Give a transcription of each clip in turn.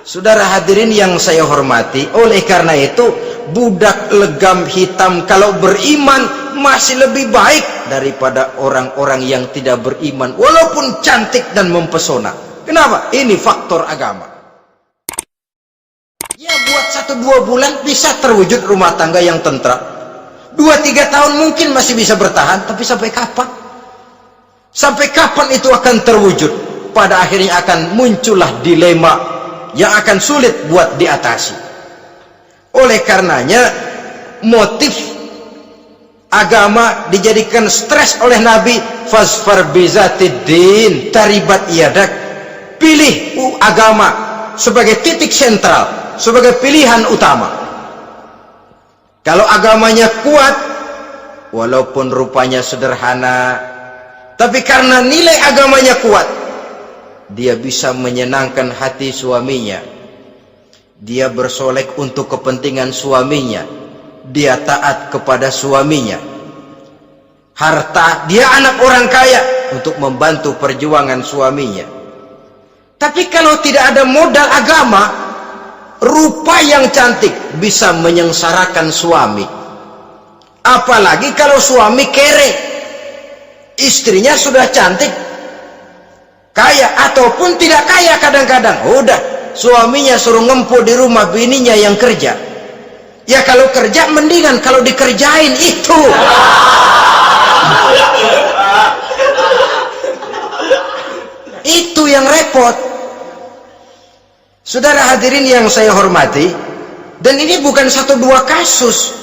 Saudara hadirin yang saya hormati, oleh karena itu budak legam hitam kalau beriman masih lebih baik daripada orang-orang yang tidak beriman walaupun cantik dan mempesona. Kenapa? Ini faktor agama. Ya, buat 1-2 bulan bisa terwujud rumah tangga yang tentram. 2-3 tahun mungkin masih bisa bertahan, tapi sampai kapan? Sampai kapan itu akan terwujud? Pada akhirnya akan muncullah dilema yang akan sulit buat diatasi. Oleh karenanya motif agama dijadikan stres oleh Nabi. Fasfar bizatiddin taribat yadak. Pilih agama sebagai titik sentral, sebagai pilihan utama. Kalau agamanya kuat, walaupun rupanya sederhana, tapi karena nilai agamanya kuat, dia bisa menyenangkan hati suaminya. Dia bersolek untuk kepentingan suaminya. Dia taat kepada suaminya. Harta, dia anak orang kaya untuk membantu perjuangan suaminya. Tapi kalau tidak ada modal agama, rupa yang cantik bisa menyengsarakan suami. Apalagi kalau suami kere, istrinya sudah cantik, kaya ataupun tidak kaya, kadang-kadang udah suaminya suruh ngempu di rumah, bininya yang kerja. Ya kalau kerja mendingan kalau dikerjain itu. Itu yang repot. Saudara hadirin yang saya hormati, dan ini bukan 1-2 kasus.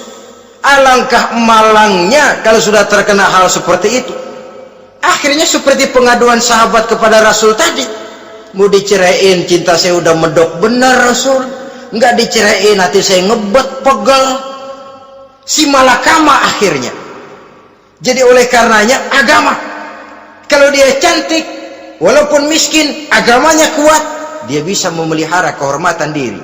Alangkah malangnya kalau sudah terkena hal seperti itu. Akhirnya seperti pengaduan sahabat kepada Rasul tadi. Mau diceraiin, cinta saya udah medok benar Rasul. Enggak diceraiin, hati saya ngebet, pegel. Si malakama akhirnya. Jadi oleh karenanya agama. Kalau dia cantik, walaupun miskin, agamanya kuat, dia bisa memelihara kehormatan diri.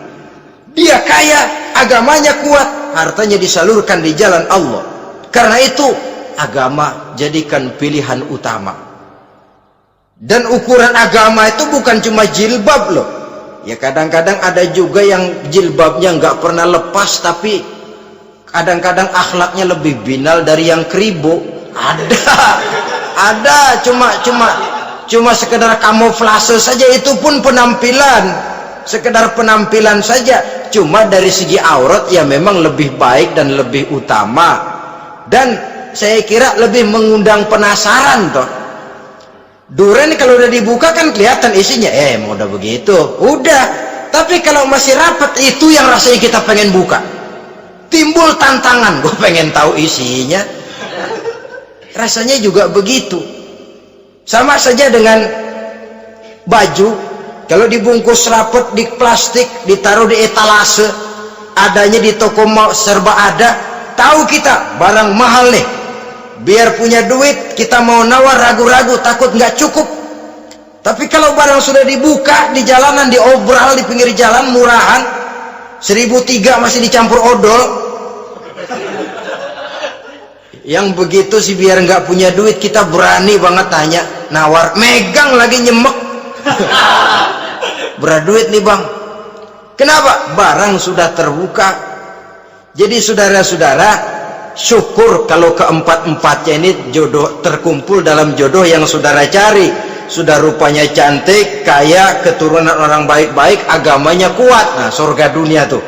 Dia kaya, agamanya kuat, hartanya disalurkan di jalan Allah. Karena itu agama jadikan pilihan utama. Dan ukuran agama itu bukan cuma jilbab loh. Ya kadang-kadang ada juga yang jilbabnya nggak pernah lepas, tapi kadang-kadang akhlaknya lebih binal dari yang kribo. Ada cuma sekedar kamuflase saja, itu pun penampilan, sekedar penampilan saja. Cuma dari segi aurat ya memang lebih baik dan lebih utama, dan saya kira lebih mengundang penasaran toh. Duren kalau udah dibuka kan kelihatan isinya, mau udah begitu, udah. Tapi kalau masih rapat, itu yang rasanya kita pengen buka. Timbul tantangan, gue pengen tahu isinya. Rasanya juga begitu. Sama saja dengan baju, kalau dibungkus rapat di plastik, ditaruh di etalase, adanya di toko serba ada, tahu kita barang mahal nih. Biar punya duit kita mau nawar ragu-ragu, takut nggak cukup. Tapi kalau barang sudah dibuka di jalanan, diobral di pinggir jalan, murahan 1.003 masih dicampur odol. Yang begitu sih biar nggak punya duit kita berani banget tanya, nawar, megang lagi nyemek. Berat duit nih bang. Kenapa? Barang sudah terbuka. Jadi saudara-saudara, syukur kalau keempat-empatnya ini jodoh terkumpul dalam jodoh yang saudara cari. Sudah rupanya cantik, kaya, keturunan orang baik-baik, agamanya kuat. Nah, surga dunia tuh.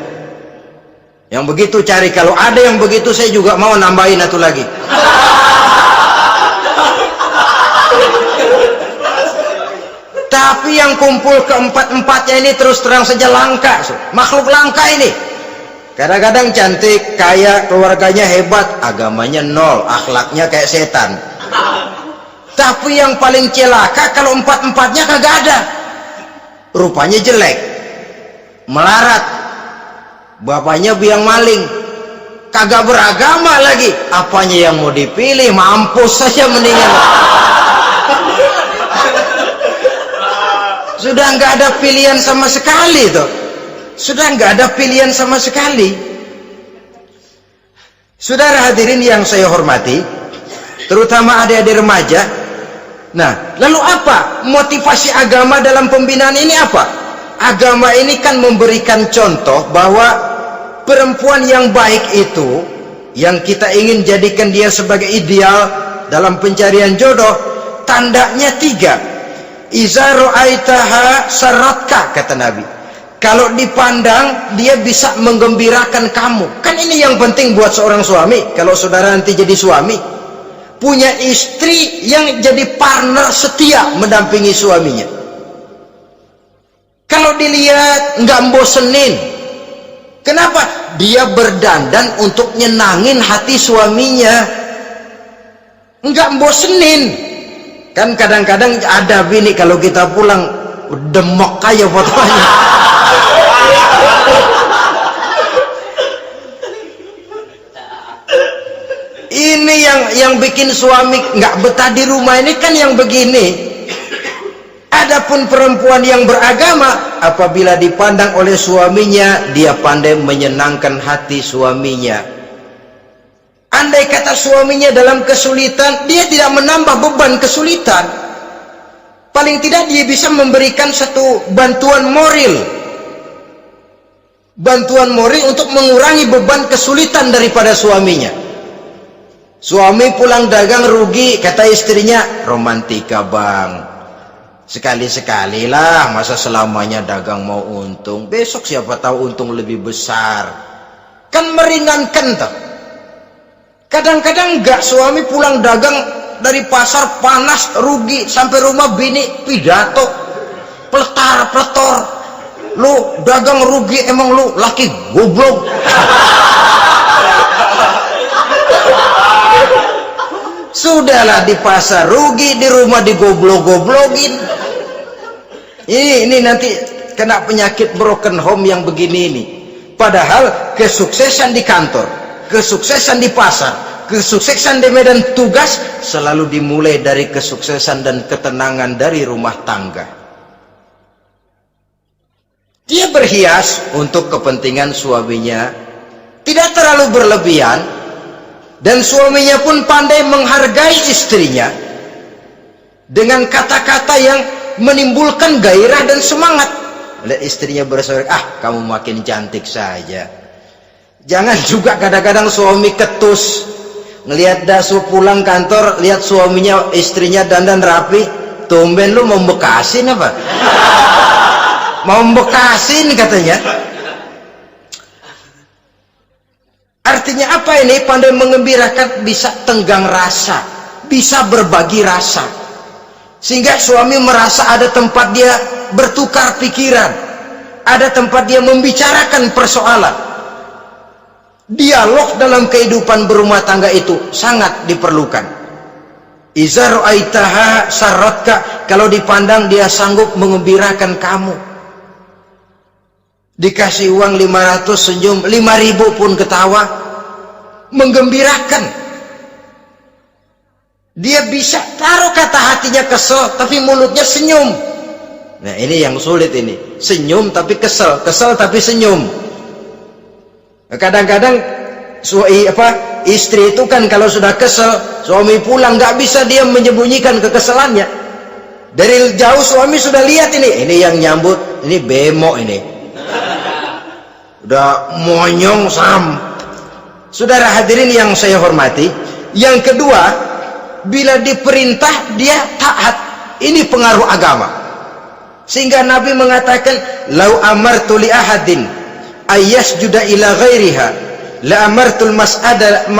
Yang begitu cari. Kalau ada yang begitu, saya juga mau nambahin satu lagi. Tapi yang kumpul keempat-empatnya ini terus terang saja langka. Makhluk langka ini. Kadang-kadang cantik, kaya, keluarganya hebat, agamanya nol, akhlaknya kayak setan. Tapi yang paling celaka kalau empat-empatnya kagak ada. Rupanya jelek, melarat, bapaknya biang maling, kagak beragama lagi. Apanya yang mau dipilih? Mampus saja mendingan. Sudah nggak ada pilihan sama sekali tuh. Sudah nggak ada pilihan sama sekali. Saudara hadirin yang saya hormati, terutama adik-adik remaja. Nah, lalu apa motivasi agama dalam pembinaan ini? Apa? agama ini kan memberikan contoh bahwa perempuan yang baik itu, yang kita ingin jadikan dia sebagai ideal dalam pencarian jodoh, tandanya 3. Iza ra'aitaha saratka, kata Nabi. Kalau dipandang dia bisa menggembirakan kamu. Kan ini yang penting buat seorang suami. Kalau saudara nanti jadi suami, punya istri yang jadi partner setia mendampingi suaminya. Kalau dilihat nggak bosenin. Kenapa? Dia berdandan untuk nyenangin hati suaminya, nggak bosenin. Kan kadang-kadang ada bini kalau kita pulang demok aja fotonya. Ini yang bikin suami nggak betah di rumah ini kan yang begini. Adapun perempuan yang beragama, apabila dipandang oleh suaminya, dia pandai menyenangkan hati suaminya. Andai kata suaminya dalam kesulitan, dia tidak menambah beban kesulitan. Paling tidak dia bisa memberikan satu bantuan moral. Bantuan moral untuk mengurangi beban kesulitan daripada suaminya. Suami pulang dagang rugi, kata istrinya, romantika bang. Sekali-sekali lah, masa selamanya dagang mau untung. Besok siapa tahu untung lebih besar. Kan meringankan toh. Kadang-kadang enggak, suami pulang dagang dari pasar panas rugi, sampai rumah bini pidato pletar-pletor. Lu dagang rugi, emang lu laki goblok. Sudahlah di pasar rugi, di rumah digoblok-goblokin. Ini nanti kena penyakit broken home yang begini ini. Padahal kesuksesan di kantor, kesuksesan di pasar, kesuksesan di medan tugas selalu dimulai dari kesuksesan dan ketenangan dari rumah tangga. Dia berhias untuk kepentingan suaminya, tidak terlalu berlebihan, dan suaminya pun pandai menghargai istrinya dengan kata-kata yang menimbulkan gairah dan semangat. Lihat istrinya bersorak, kamu makin cantik saja. Jangan juga kadang-kadang suami ketus, ngelihat dasu pulang kantor, lihat suaminya, istrinya dandan rapi, tumben lu mau bekasin apa? Mau bekasin katanya. Artinya apa ini? Pandai mengembirakan, bisa tenggang rasa, bisa berbagi rasa, sehingga suami merasa ada tempat dia bertukar pikiran, ada tempat dia membicarakan persoalan. Dialog dalam kehidupan berumah tangga itu sangat diperlukan. Iza ra'aitaha saratka, kalau dipandang dia sanggup mengembirakan kamu. Dikasih uang 500 senyum, 5.000 pun ketawa, menggembirakan. Dia bisa taruh kata hatinya kesel, tapi mulutnya senyum. Nah ini yang sulit ini, senyum tapi kesel, kesel tapi senyum. Kadang-kadang istri itu kan kalau sudah kesel, suami pulang nggak bisa dia menyembunyikan kekesalannya. Dari jauh suami sudah lihat ini yang nyambut, ini bemo ini. Udah monyong sam. Saudara hadirin yang saya hormati, yang kedua, bila diperintah dia taat. Ini pengaruh agama. Sehingga Nabi mengatakan, "Lau amartu li ahadin ayyasjuda ila ghairiha, la amartul mas'ada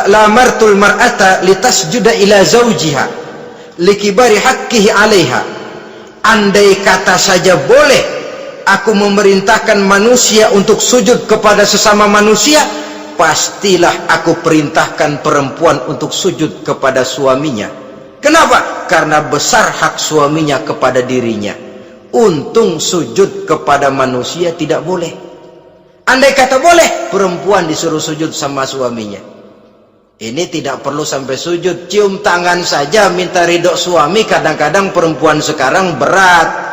la amartul mar'ata litasjuda ila zawjiha likibari haqqihi 'alaiha." Andai kata saja boleh aku memerintahkan manusia untuk sujud kepada sesama manusia, pastilah aku perintahkan perempuan untuk sujud kepada suaminya. Kenapa? Karena besar hak suaminya kepada dirinya. Untung sujud kepada manusia tidak boleh. Andai kata boleh, perempuan disuruh sujud sama suaminya. Ini tidak perlu sampai sujud, cium tangan saja minta ridho suami. Kadang-kadang perempuan sekarang berat.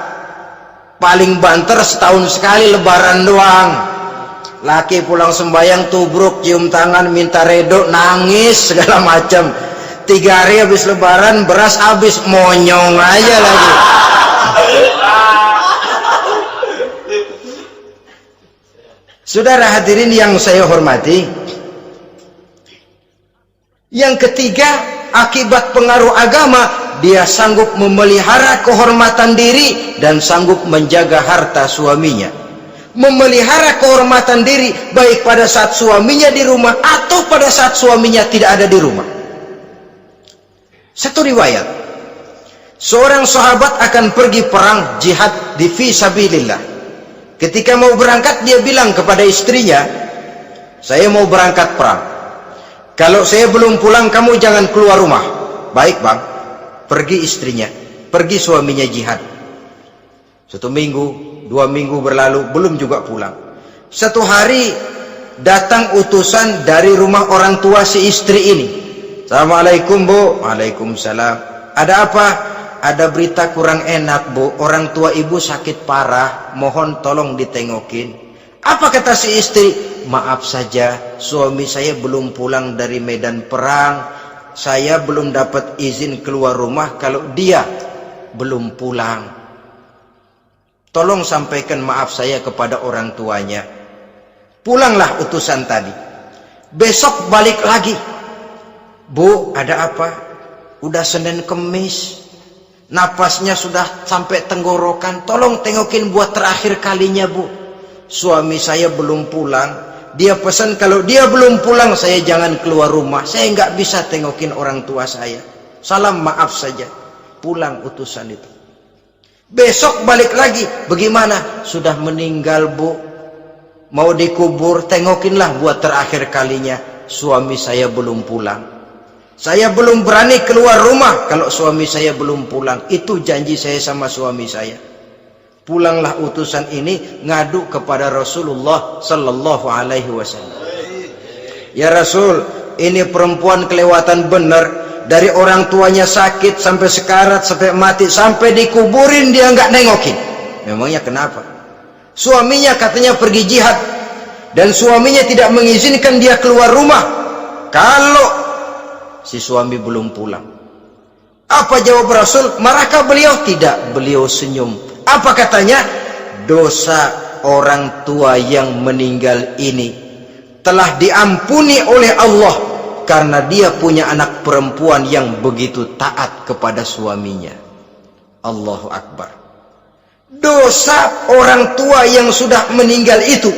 Paling banter setahun sekali lebaran doang. Laki pulang sembahyang tubruk, cium tangan minta redo, nangis segala macam. 3 hari habis lebaran beras habis, monyong aja lagi. Saudara hadirin yang saya hormati, yang ketiga, akibat pengaruh agama, dia sanggup memelihara kehormatan diri dan sanggup menjaga harta suaminya. Memelihara kehormatan diri baik pada saat suaminya di rumah atau pada saat suaminya tidak ada di rumah. Satu riwayat, seorang sahabat akan pergi perang jihad di fi sabilillah. Ketika mau berangkat, dia bilang kepada istrinya, saya mau berangkat perang, kalau saya belum pulang kamu jangan keluar rumah. Baik bang. Pergi istrinya, pergi suaminya jihad. 1 minggu, 2 minggu berlalu, belum juga pulang. Satu hari datang utusan dari rumah orang tua si istri ini. Assalamualaikum bu. Waalaikumsalam. Ada apa? Ada berita kurang enak bu, orang tua ibu sakit parah, mohon tolong ditengokin. Apa kata si istri? Maaf saja, suami saya belum pulang dari medan perang, saya belum dapat izin keluar rumah kalau dia belum pulang. Tolong sampaikan maaf saya kepada orang tuanya. Pulanglah utusan tadi. Besok balik lagi. Bu, ada apa? Udah Senin Kemis, napasnya sudah sampai tenggorokan, tolong tengokin buat terakhir kalinya bu. Suami saya belum pulang, dia pesan kalau dia belum pulang saya jangan keluar rumah, saya nggak bisa tengokin orang tua saya. Salam maaf saja. Pulang utusan itu. Besok balik lagi, bagaimana? Sudah meninggal bu, mau dikubur, tengokinlah buat terakhir kalinya. Suami saya belum pulang, saya belum berani keluar rumah kalau suami saya belum pulang. Itu janji saya sama suami saya. Pulanglah utusan ini ngadu kepada Rasulullah sallallahu alaihi wasallam. Ya Rasul, ini perempuan kelewatan benar. Dari orang tuanya sakit sampai sekarat, sampai mati, sampai dikuburin dia nggak nengokin. Memangnya kenapa? Suaminya katanya pergi jihad dan suaminya tidak mengizinkan dia keluar rumah kalau si suami belum pulang. Apa jawab Rasul? Marahkah beliau? Tidak, beliau senyum. Apa katanya? Dosa orang tua yang meninggal ini telah diampuni oleh Allah karena dia punya anak perempuan yang begitu taat kepada suaminya. Allahu Akbar. Dosa orang tua yang sudah meninggal itu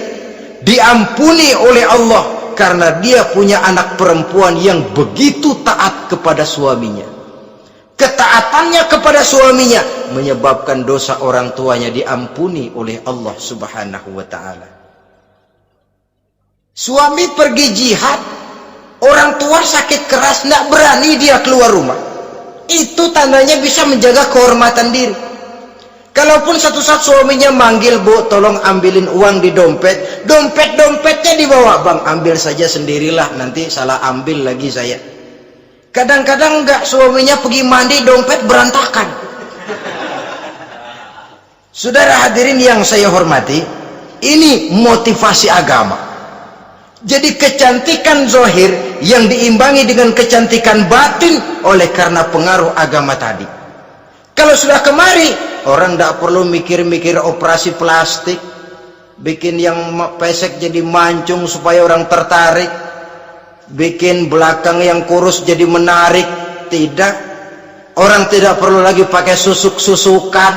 diampuni oleh Allah karena dia punya anak perempuan yang begitu taat kepada suaminya. Ketaatannya kepada suaminya menyebabkan dosa orang tuanya diampuni oleh Allah Subhanahu wa ta'ala. Suami pergi jihad, orang tua sakit keras, tidak berani dia keluar rumah. Itu tandanya bisa menjaga kehormatan diri. Kalaupun satu saat suaminya manggil, bu tolong ambilin uang di dompet, dompetnya dibawa, bang ambil saja sendirilah, nanti salah ambil lagi saya. Kadang-kadang enggak, suaminya pergi mandi, dompet berantakan. Saudara hadirin yang saya hormati, ini motivasi agama. Jadi kecantikan zahir yang diimbangi dengan kecantikan batin oleh karena pengaruh agama tadi. Kalau sudah kemari, orang tidak perlu mikir-mikir operasi plastik, bikin yang pesek jadi mancung supaya orang tertarik, bikin belakang yang kurus jadi menarik. Tidak. Orang tidak perlu lagi pakai susuk-susukan,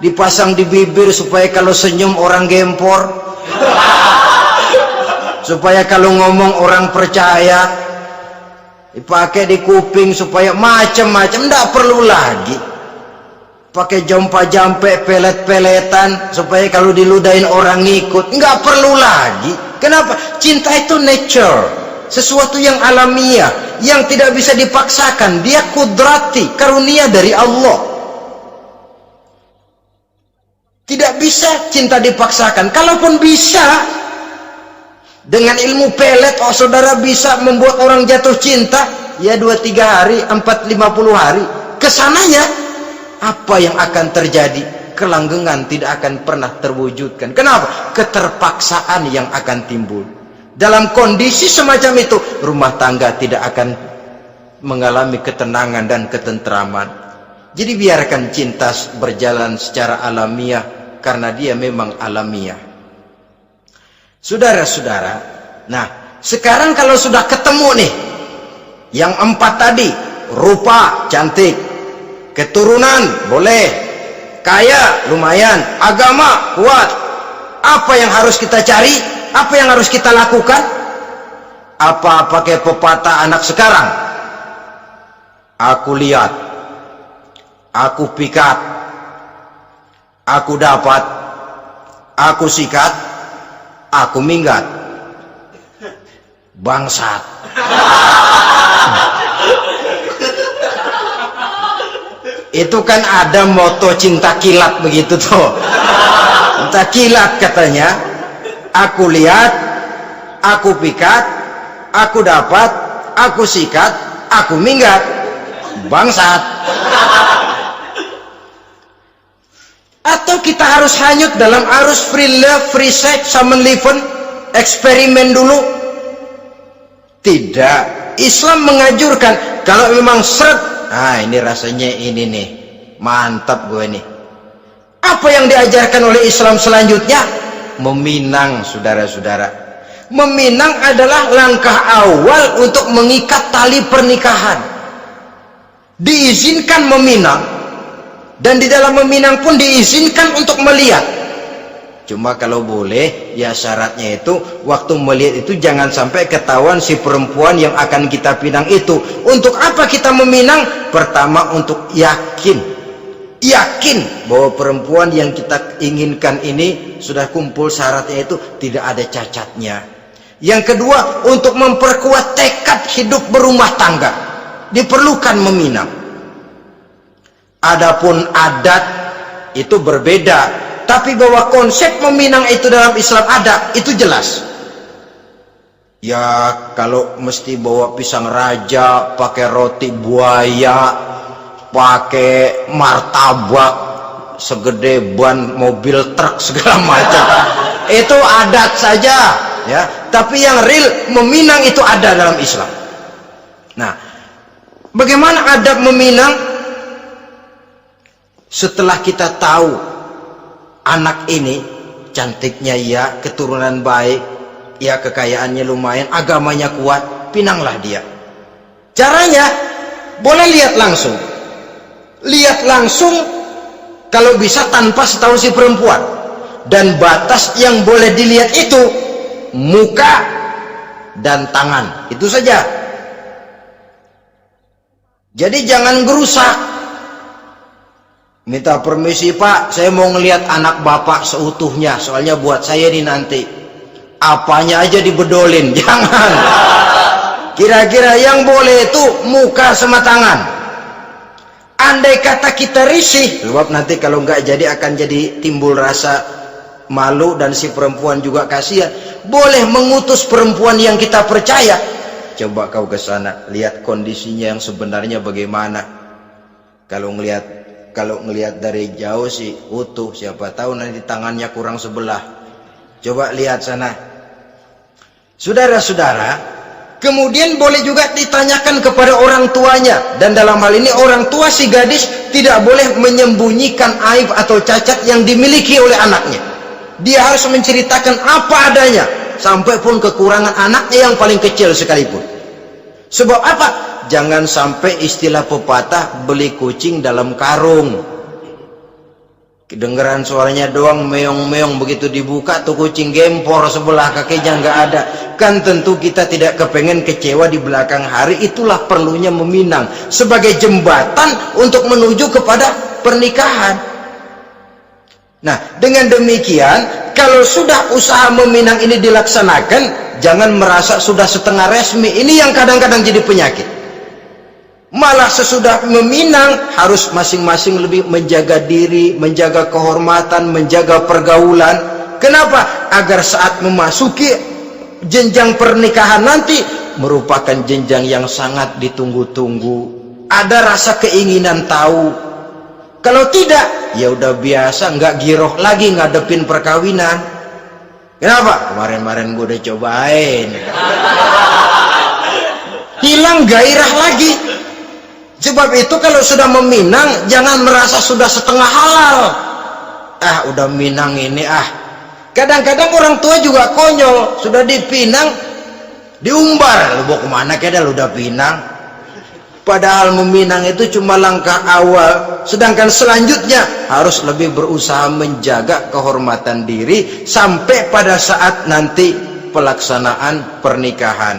dipasang di bibir supaya kalau senyum orang gempor, supaya kalau ngomong orang percaya, dipakai di kuping supaya macam-macam. Tidak perlu lagi pakai jompa-jampe, pelet-peletan supaya kalau diludahin orang ngikut. Nggak perlu lagi. Kenapa? Cinta itu nature, sesuatu yang alamiah, yang tidak bisa dipaksakan. Dia kudrati, karunia dari Allah. Tidak bisa cinta dipaksakan. Kalaupun bisa, dengan ilmu pelet, oh saudara bisa membuat orang jatuh cinta, ya 2-3 hari, 4-50 hari. Kesananya apa yang akan terjadi? Kelanggengan tidak akan pernah terwujudkan. Kenapa? Keterpaksaan yang akan timbul. Dalam kondisi semacam itu, rumah tangga tidak akan mengalami ketenangan dan ketentraman. Jadi biarkan cinta berjalan secara alamiah, karena dia memang alamiah. Saudara-saudara, nah sekarang kalau sudah ketemu nih yang 4 tadi, rupa cantik, keturunan boleh, kaya lumayan, agama kuat, apa yang harus kita cari? Apa yang harus kita lakukan? Apa pakai pepatah anak sekarang? Aku lihat, aku pikat, aku dapat, aku sikat, aku minggat. Bangsat. Itu kan ada moto cinta kilat begitu tuh. Cinta kilat katanya. Aku lihat, aku pikat, aku dapat, aku sikat, aku minggat. Bangsat. Atau kita harus hanyut dalam arus free love, free sex, sama liven, eksperimen dulu? Tidak. Islam mengajurkan kalau memang seret, nah ini rasanya ini nih, mantap gue nih. Apa yang diajarkan oleh Islam selanjutnya? Meminang, saudara-saudara. Meminang adalah langkah awal untuk mengikat tali pernikahan. Diizinkan meminang, dan di dalam meminang pun diizinkan untuk melihat. Cuma kalau boleh, ya syaratnya itu waktu melihat itu jangan sampai ketahuan si perempuan yang akan kita pinang itu. Untuk apa kita meminang? Pertama, untuk yakin bahwa perempuan yang kita inginkan ini sudah kumpul syaratnya itu, tidak ada cacatnya. Yang kedua, untuk memperkuat tekad hidup berumah tangga, diperlukan meminang. Adapun adat itu berbeda, tapi bahwa konsep meminang itu dalam Islam ada, itu jelas. Ya kalau mesti bawa pisang raja, pakai roti buaya, pakai martabak segede ban mobil truk segala macam, itu adat saja ya. Tapi yang real meminang itu ada dalam Islam. Nah, bagaimana adab meminang? Setelah kita tahu anak ini cantiknya ya, keturunan baik ya, kekayaannya lumayan, agamanya kuat, pinanglah dia. Caranya boleh lihat langsung kalau bisa tanpa setahu si perempuan. Dan batas yang boleh dilihat itu muka dan tangan, itu saja. Jadi jangan gerusak. Minta permisi Pak, saya mau ngelihat anak bapak seutuhnya, soalnya buat saya nih nanti. Apanya aja dibedolin, jangan. Kira-kira yang boleh itu muka sama tangan. Andai kata kita risih, sebab nanti kalau nggak jadi akan jadi timbul rasa malu dan si perempuan juga kasihan. Boleh mengutus perempuan yang kita percaya. Coba kau ke sana, lihat kondisinya yang sebenarnya bagaimana. Kalau ngelihat dari jauh sih utuh, siapa tahu nanti tangannya kurang sebelah. Coba lihat sana. Saudara-saudara, kemudian boleh juga ditanyakan kepada orang tuanya. Dan dalam hal ini orang tua si gadis tidak boleh menyembunyikan aib atau cacat yang dimiliki oleh anaknya. Dia harus menceritakan apa adanya, sampai pun kekurangan anaknya yang paling kecil sekalipun. Sebab apa? Jangan sampai istilah pepatah beli kucing dalam karung. Kedengeran suaranya doang meong-meong, begitu dibuka tuh kucing gempor sebelah kakinya nggak ada. Kan tentu kita tidak kepengen kecewa di belakang hari. Itulah perlunya meminang sebagai jembatan untuk menuju kepada pernikahan. Nah, dengan demikian kalau sudah usaha meminang ini dilaksanakan, jangan merasa sudah setengah resmi. Ini yang kadang-kadang jadi penyakit. Malah sesudah meminang harus masing-masing lebih menjaga diri, menjaga kehormatan, menjaga pergaulan. Kenapa? Agar saat memasuki jenjang pernikahan nanti merupakan jenjang yang sangat ditunggu-tunggu. Ada rasa keinginan tahu. Kalau tidak, ya udah biasa, nggak giroh lagi ngadepin perkawinan. Kenapa? Kemarin-kemarin gue udah cobain. Hilang gairah lagi. Sebab itu kalau sudah meminang, jangan merasa sudah setengah halal. Udah minang ini Kadang-kadang orang tua juga konyol, sudah dipinang diumbar, lu bawa kemana keda lu udah pinang. Padahal meminang itu cuma langkah awal, sedangkan selanjutnya harus lebih berusaha menjaga kehormatan diri sampai pada saat nanti pelaksanaan pernikahan.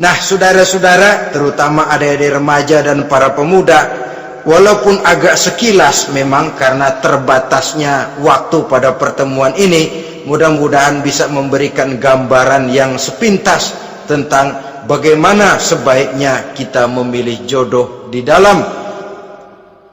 Nah, saudara-saudara, terutama adik-adik remaja dan para pemuda, walaupun agak sekilas memang karena terbatasnya waktu pada pertemuan ini, mudah-mudahan bisa memberikan gambaran yang sepintas tentang bagaimana sebaiknya kita memilih jodoh di dalam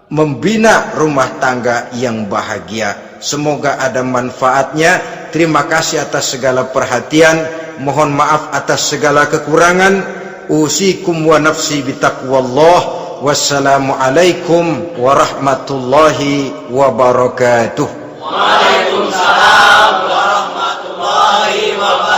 membina rumah tangga yang bahagia. Semoga ada manfaatnya. Terima kasih atas segala perhatian. Mohon maaf atas segala kekurangan. Usikum wa nafsi bitaqwallah. Wassalamualaikum warahmatullahi wabarakatuh. Waalaikumsalam warahmatullahi wabarakatuh.